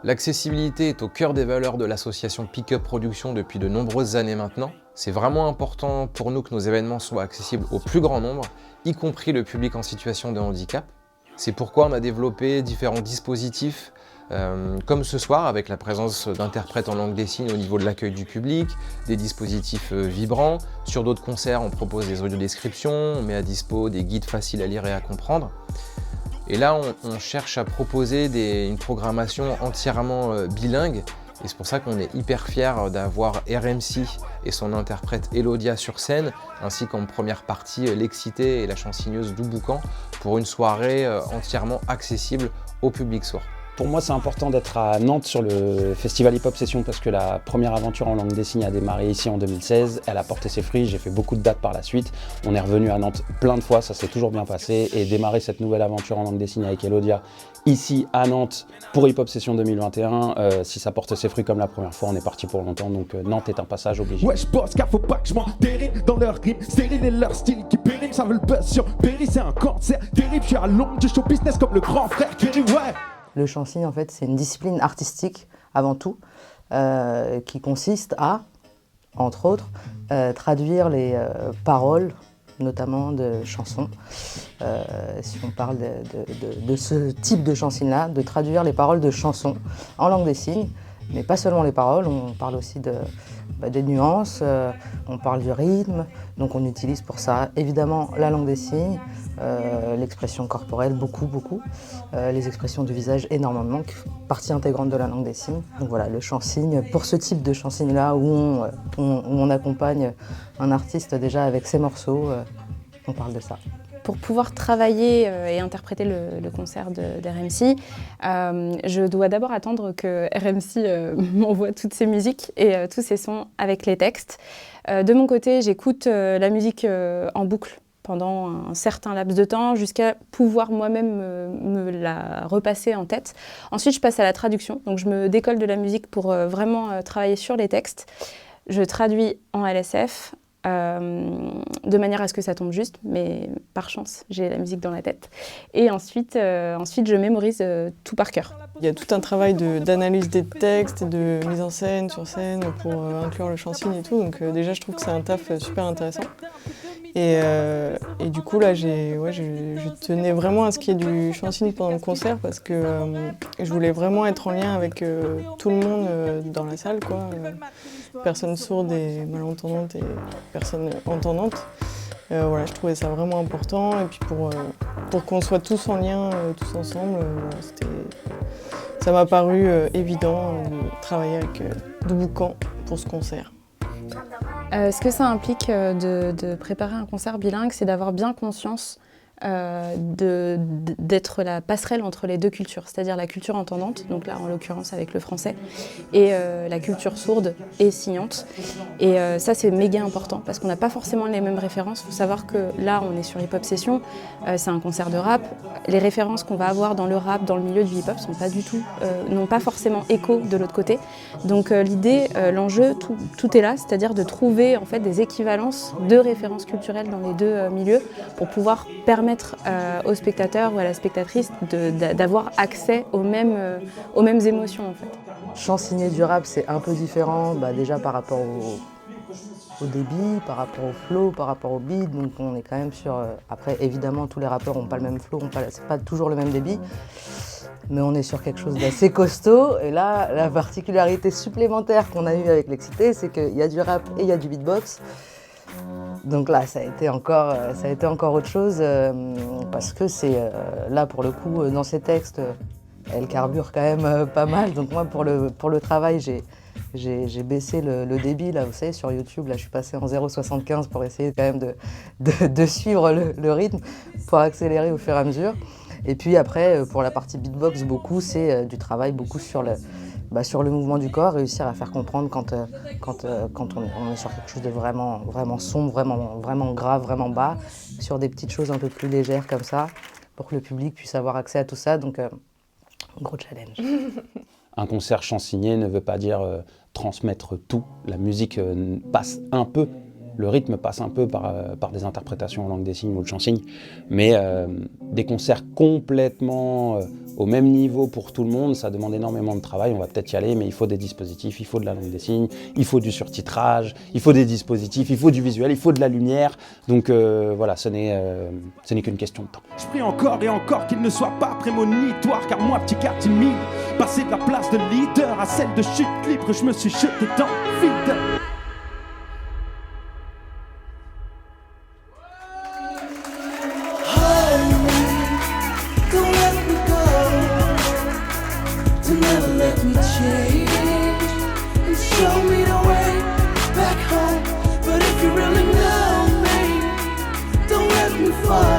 L'accessibilité est au cœur des valeurs de l'association Pick-up Production depuis de nombreuses années maintenant. C'est vraiment important pour nous que nos événements soient accessibles au plus grand nombre, y compris le public en situation de handicap. C'est pourquoi on a développé différents dispositifs, comme ce soir avec la présence d'interprètes en langue des signes au niveau de l'accueil du public, des dispositifs vibrants. Sur d'autres concerts, on propose des audiodescriptions, on met à dispo des guides faciles à lire et à comprendre. Et là, on cherche à proposer une programmation entièrement bilingue. Et c'est pour ça qu'on est hyper fiers d'avoir RMC et son interprète Elodia sur scène, ainsi qu'en première partie L'Excité et la chansigneuse Douboucan, pour une soirée entièrement accessible au public sourd. Pour moi, c'est important d'être à Nantes sur le festival Hip Hop Session parce que la première aventure en langue des signes a démarré ici en 2016. Elle a porté ses fruits, j'ai fait beaucoup de dates par la suite. On est revenu à Nantes plein de fois, ça s'est toujours bien passé. Et démarrer cette nouvelle aventure en langue des signes avec Elodia ici à Nantes pour Hip Hop Session 2021, si ça porte ses fruits comme la première fois, on est parti pour longtemps. Donc Nantes est un passage obligé. Ouais, je pense qu'il faut pas que je m'entérine dans leur rime. Stérile et leur style qui périme, ça veut le buzz sur Péry, c'est un cancer terrible. Je suis à l'ombre du show business comme le grand frère Kerry, ouais. Le chant-signe, en fait, c'est une discipline artistique, avant tout, qui consiste à, entre autres, traduire les paroles, notamment de chansons. Si on parle de ce type de chant-signe-là, de traduire les paroles de chansons en langue des signes, mais pas seulement les paroles, on parle aussi des nuances, on parle du rythme, donc on utilise pour ça évidemment la langue des signes, l'expression corporelle, beaucoup, les expressions du visage énormément, qui font partie intégrante de la langue des signes. Donc voilà, le chant-signe, pour ce type de chant-signe-là, où on accompagne un artiste déjà avec ses morceaux, on parle de ça. Pour pouvoir travailler et interpréter le concert d'RMC, je dois d'abord attendre que RMC m'envoie toutes ses musiques et tous ses sons avec les textes. De mon côté, j'écoute la musique en boucle pendant un certain laps de temps jusqu'à pouvoir moi-même me la repasser en tête. Ensuite, je passe à la traduction. Donc, je me décolle de la musique pour vraiment travailler sur les textes. Je traduis en LSF. De manière à ce que ça tombe juste, mais par chance, j'ai la musique dans la tête. Et ensuite je mémorise tout par cœur. Il y a tout un travail d'analyse des textes, de mise en scène, sur scène, pour inclure le chant-signe et tout. Donc déjà, je trouve que c'est un taf super intéressant. Et du coup, là, je tenais vraiment à ce qu'il y ait du chant-signe pendant le concert parce que je voulais vraiment être en lien avec tout le monde dans la salle, quoi. Personnes sourdes et malentendantes et personnes entendantes. Voilà, je trouvais ça vraiment important. Et puis pour qu'on soit tous en lien, tous ensemble, ça m'a paru évident de travailler avec Douboucan pour ce concert. Ce que ça implique de préparer un concert bilingue, c'est d'avoir bien conscience d'être la passerelle entre les deux cultures, c'est-à-dire la culture entendante, donc là en l'occurrence avec le français, et la culture sourde et signante. Et ça c'est méga important parce qu'on n'a pas forcément les mêmes références. Il faut savoir que là on est sur Hip Hop Session, c'est un concert de rap. Les références qu'on va avoir dans le rap, dans le milieu du hip-hop, n'ont pas forcément écho de l'autre côté. Donc l'idée, l'enjeu, tout est là, c'est-à-dire de trouver en fait des équivalences de références culturelles dans les deux milieux pour pouvoir permettre aux spectateurs ou à la spectatrice d'avoir accès aux mêmes émotions en fait. Chansigner du rap, c'est un peu différent, déjà par rapport au débit, par rapport au flow, par rapport au beat, donc on est quand même sur... Après, évidemment, tous les rappeurs n'ont pas le même flow, c'est pas toujours le même débit, mais on est sur quelque chose d'assez costaud. Et là, la particularité supplémentaire qu'on a eue avec L'Excité, c'est qu'il y a du rap et il y a du beatbox. Donc là, ça a été encore autre chose, parce que c'est là, pour le coup, dans ces textes, elle carbure quand même pas mal. Donc moi, pour le travail, j'ai baissé le débit, là, vous savez, sur YouTube. Là, je suis passée en 0,75 pour essayer quand même de suivre le rythme, pour accélérer au fur et à mesure. Et puis après, pour la partie beatbox, c'est du travail beaucoup sur le mouvement du corps, réussir à faire comprendre quand on est sur quelque chose de vraiment, vraiment sombre, vraiment grave, vraiment bas, sur des petites choses un peu plus légères comme ça, pour que le public puisse avoir accès à tout ça. Donc, gros challenge. Un concert chansigné ne veut pas dire transmettre tout. La musique passe un peu Le rythme passe un peu par des interprétations en langue des signes ou le chant-signe, mais des concerts complètement au même niveau pour tout le monde, ça demande énormément de travail, on va peut-être y aller, mais il faut des dispositifs, il faut de la langue des signes, il faut du surtitrage, il faut des dispositifs, il faut du visuel, il faut de la lumière, donc voilà, ce n'est qu'une question de temps. Je prie encore et encore qu'il ne soit pas prémonitoire, car moi, petit gars timide, passer de la place de leader à celle de chute libre, je me suis jeté dans le vide. Fall.